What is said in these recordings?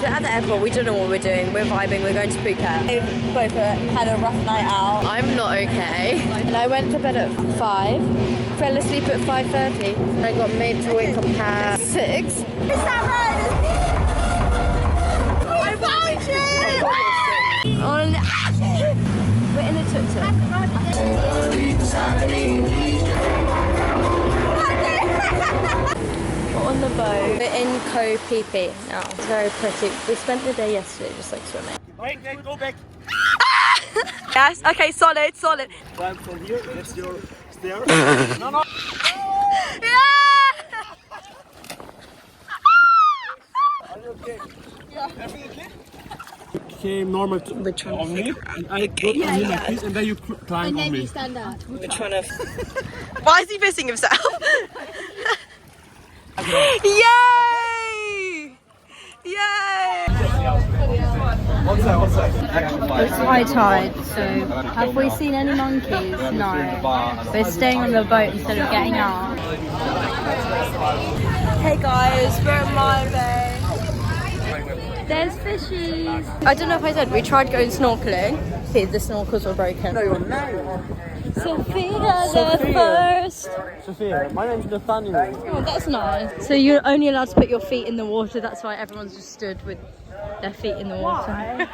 We're at the airport, we don't know what we're doing. We're vibing, we're going to Phuket. We both had a rough night out. I'm not okay. And I went to bed at 5, fell asleep at 5:30. I got made to wake up at 6. Is that right? I found you! We're in a tuk-tuk. On the boat. We're in Koh Phi Phi now. It's very pretty. We spent the day yesterday just like swimming. Wait, go back. Yes, okay, solid. Climb from here, that's your stair. No. Yeah! Are you okay? Yeah. Everything okay? Came normal on me, and I got on you like this, and then you climb on me. Stand up. We're trying to... Why is he pissing himself? Yay! Yay! One side. It's high tide, so have we seen any monkeys? No. We're staying on the boat instead of getting out. Hey guys, we're at my bay. There's fishies. I don't know if I said, we tried going snorkeling. See, the snorkels were broken. Sophia the first. Sophia, my name's Nathaniel. Oh, that's nice. So you're only allowed to put your feet in the water. That's why everyone's just stood with their feet in the water.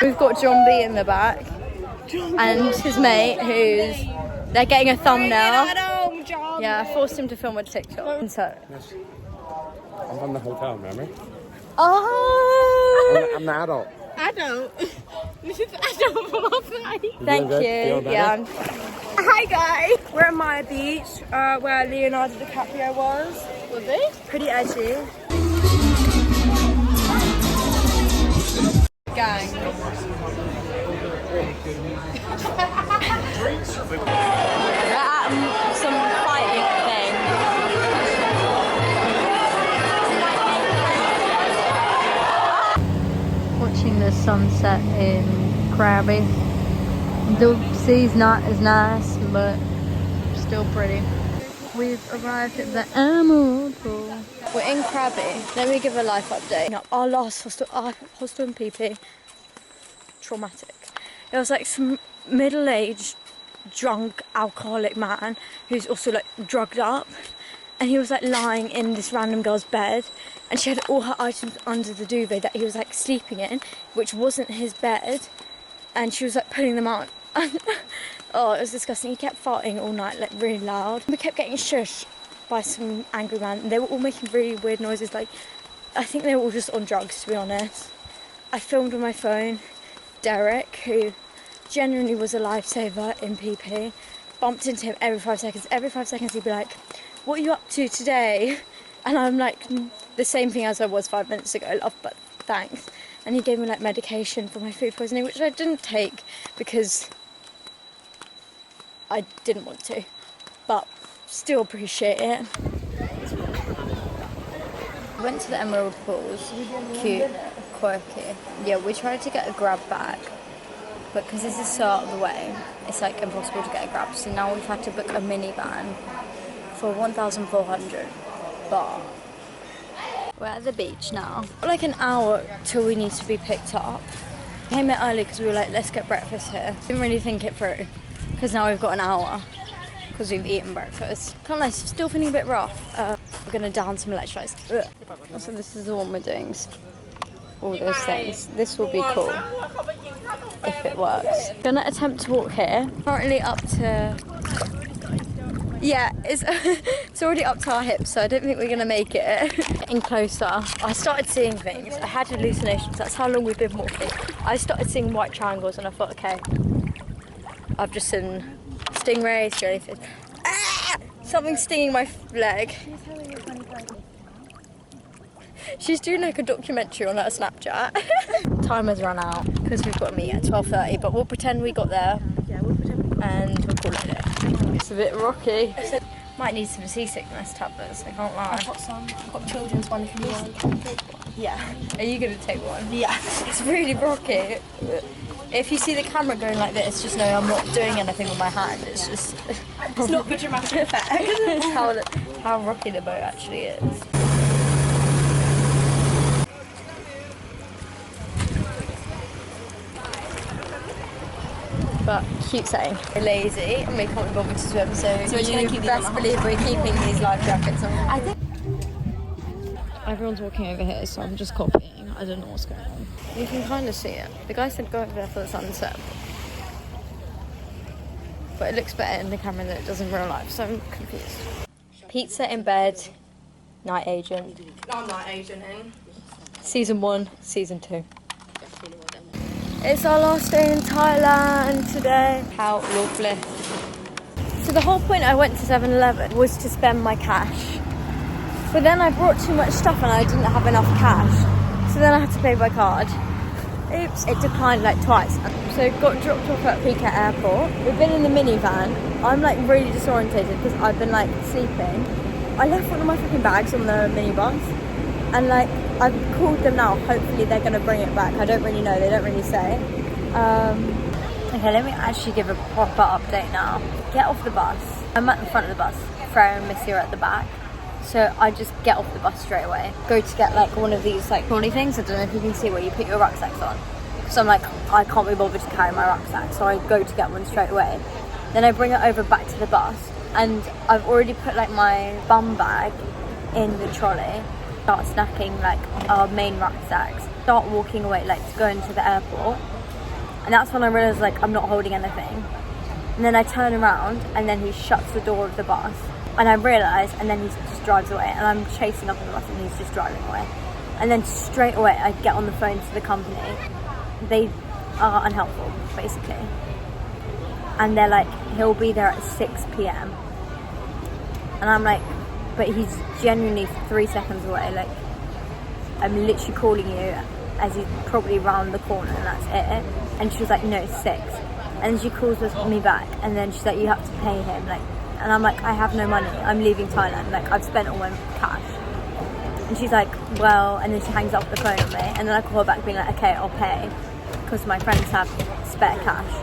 We've got John B in the back and his mate, they're getting a thumbnail. Yeah, I forced him to film a TikTok. So. Yes. I'm from the hotel, remember? Oh. I'm the adult. Adult. This is adult for my face. Thank you. Yeah. Hi guys. We're at Maya Beach, where Leonardo DiCaprio was. Was it? Pretty edgy. Gang. We're at some fighting thing. Watching the sunset in Krabi. The sea's not as nice, but still pretty. We've arrived at the animal pool. We're in Krabi. Let me give a life update. Our last hostel in PP. Traumatic. There was like some middle-aged, drunk, alcoholic man who's also like drugged up. And he was like lying in this random girl's bed. And she had all her items under the duvet that he was like sleeping in, which wasn't his bed. And she was like pulling them out. Oh, it was disgusting. He kept farting all night, like really loud. We kept getting shushed by some angry man. They were all making really weird noises. Like, I think they were all just on drugs, to be honest. I filmed on my phone. Derek, who genuinely was a lifesaver in PP, bumped into him every 5 seconds. Every 5 seconds he'd be like, "What are you up to today?" And I'm like, the same thing as I was 5 minutes ago, love, but thanks. And he gave me like medication for my food poisoning, which I didn't take because I didn't want to, but still appreciate it. Went to the Emerald Pools. Cute, quirky. Yeah, we tried to get a grab bag, but because this is so out of the way, it's like impossible to get a grab. So now we've had to book a minivan for 1,400 baht. We're at the beach now. Like an hour till we need to be picked up. We came in early because we were like, let's get breakfast here. Didn't really think it through because now we've got an hour because we've eaten breakfast. Can't lie, still feeling a bit rough. We're gonna down some electrolytes. So this is the one we're doing. All those things. This will be cool if it works. Gonna attempt to walk here. Currently up to. Yeah, it's already up to our hips, so I don't think we're gonna make it. Getting closer, I started seeing things. I had hallucinations. That's how long we've been walking. I started seeing white triangles, and I thought, okay, I've just seen stingrays, jellyfish. Ah! Something stinging my leg. She's doing like a documentary on her Snapchat. Time has run out because we've got to meet at 12:30, but we'll pretend we got there. Yeah, we'll pretend we got there. And we'll call it a day. It's a bit rocky. Might need some seasickness tablets, I can't lie. I've got some. I've got children's one if you want. Yeah. Are you going to take one? Yeah. It's really rocky. If you see the camera going like this, just know I'm not doing anything with my hand. It's just... It's not for dramatic effect. It's how rocky the boat actually is. but cute setting. We're lazy and we can't be bothered to swim, so you best believe we're keeping these life jackets on. I think everyone's walking over here, so I'm just copying. I don't know what's going on. You can kind of see it. The guy said go over there for the sunset, but it looks better in the camera than it does in real life, so I'm confused. Pizza in bed, night agent. I'm night agenting. Season 1, season 2. It's our last day in Thailand today. How lovely. So the whole point I went to 7-Eleven was to spend my cash. But then I brought too much stuff and I didn't have enough cash. So then I had to pay by card. Oops, it declined like twice. So got dropped off at Phuket airport. We've been in the minivan. I'm like really disorientated because I've been like sleeping. I left one of my freaking bags on the minibus. And like, I've called them now, hopefully they're going to bring it back. I don't really know, they don't really say. Okay, let me actually give a proper update now. Get off the bus. I'm at the front of the bus. Freya and Missy are at the back. So I just get off the bus straight away. Go to get like one of these like trolley things. I don't know if you can see where you put your rucksacks on. So I'm like, I can't be bothered to carry my rucksack. So I go to get one straight away. Then I bring it over back to the bus. And I've already put like my bum bag in the trolley. Start snacking like our main rucksacks, start walking away like to go into the airport, and that's when I realised like I'm not holding anything. And then I turn around and then he shuts the door of the bus and I realise, and then he just drives away and I'm chasing up on the bus and he's just driving away. And then straight away I get on the phone to the company. They are unhelpful basically, and they're like, he'll be there at 6 p.m. and I'm like, but he's genuinely 3 seconds away. Like, I'm literally calling you as he's probably round the corner and that's it. And she was like, no, 6. And then she calls me back and then she's like, you have to pay him. Like, and I'm like, I have no money. I'm leaving Thailand. Like, I've spent all my cash. And she's like, well, and then she hangs up the phone on me. And then I call her back being like, okay, I'll pay. Because my friends have spare cash.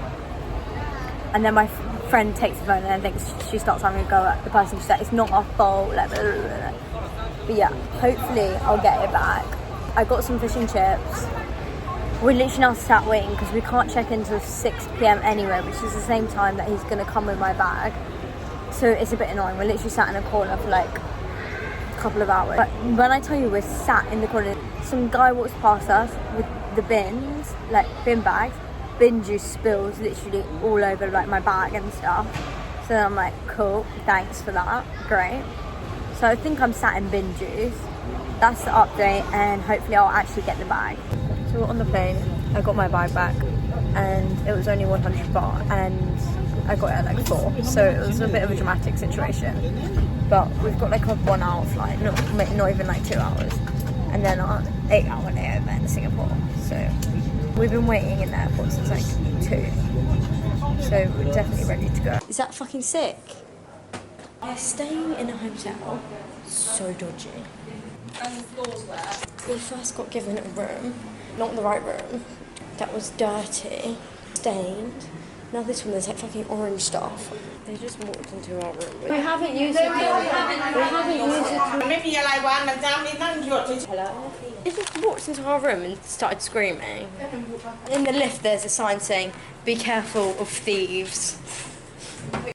And then my friend takes the phone and then thinks she starts having a go at the person. She's like, it's not our fault, like, blah, blah, blah. But yeah, hopefully I'll get it back. I got some fish and chips. We're literally now sat waiting because we can't check in until 6 p.m. anyway, which is the same time that he's going to come with my bag. So it's a bit annoying. We're literally sat in a corner for like a couple of hours. But when I tell you we're sat in the corner, some guy walks past us with the bins, like bin bags. Bin juice spills literally all over like my bag and stuff. So then I'm like, cool, thanks for that, great. So I think I'm sat in bin juice. That's the update, and hopefully I'll actually get the bag. So we're on the plane, I got my bag back and it was only 100 baht and I got it at like 4. So it was a bit of a dramatic situation. But we've got like a 1 hour flight, not even like 2 hours. And then our 8 hour layover in Singapore. So we've been waiting in the airport since like 2. So we're definitely ready to go. Is that fucking sick? We're staying in a hotel. So dodgy. And the floors where? We first got given a room, not the right room, that was dirty, stained. Now this one, there's like fucking orange stuff. They just walked into our room. We haven't used it. We haven't used it. Hello? They just walked into our room and started screaming. In the lift there's a sign saying, be careful of thieves.